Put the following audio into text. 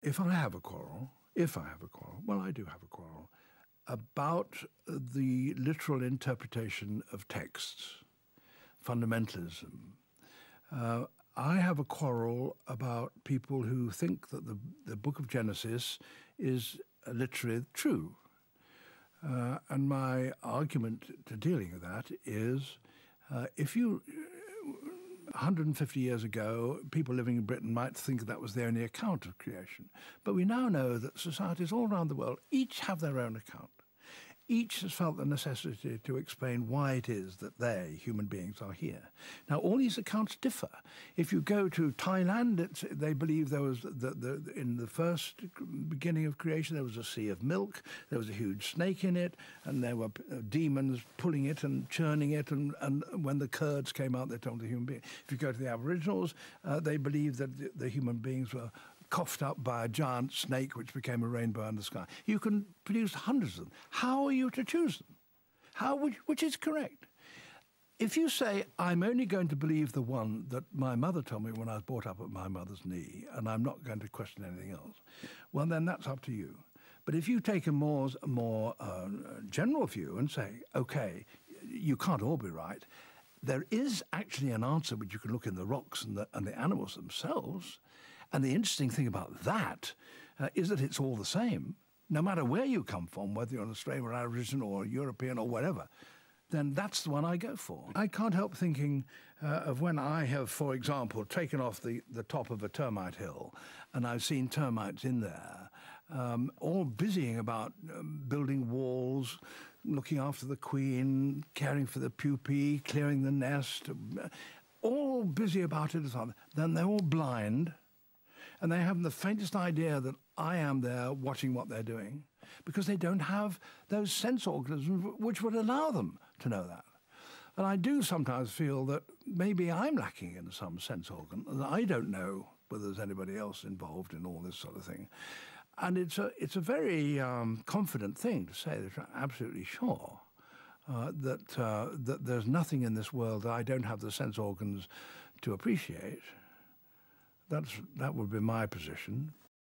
If I have a quarrel, well, I do have a quarrel, about the literal interpretation of texts, fundamentalism, I have a quarrel about people who think that the book of Genesis is literally true. And my argument to dealing with that is, if you 150 years ago, people living in Britain might think that was the only account of creation. But we now know that societies all around the world each have their own account. Each has felt the necessity to explain why it is that they, human beings, are here. Now, all these accounts differ. If you go to Thailand, they believe there was, in the first beginning of creation, there was a sea of milk, there was a huge snake in it, and there were demons pulling it and churning it, and when the curds came out, they told the human being. If you go to the Aboriginals, they believe that the human beings were coughed up by a giant snake which became a rainbow in the sky. You can produce hundreds of them. How are you to choose them? Which is correct? If you say, I'm only going to believe the one that my mother told me when I was brought up at my mother's knee, and I'm not going to question anything else, well, then that's up to you. But if you take a more general view and say, OK, you can't all be right, there is actually an answer which you can look in the rocks and the animals themselves. And the interesting thing about that is that it's all the same. No matter where you come from, whether you're an Australian or Aboriginal or European or whatever, then that's the one I go for. I can't help thinking of when I have, for example, taken off the top of a termite hill, and I've seen termites in there, all busying about building walls, looking after the queen, caring for the pupae, clearing the nest, all busy about it. Then they're all blind, and they haven't the faintest idea that I am there watching what they're doing, because they don't have those sense organisms which would allow them to know that. And I do sometimes feel that maybe I'm lacking in some sense organ, and I don't know whether there's anybody else involved in all this sort of thing. And it's a very confident thing to say that I'm absolutely sure that there's nothing in this world that I don't have the sense organs to appreciate. That would be my position.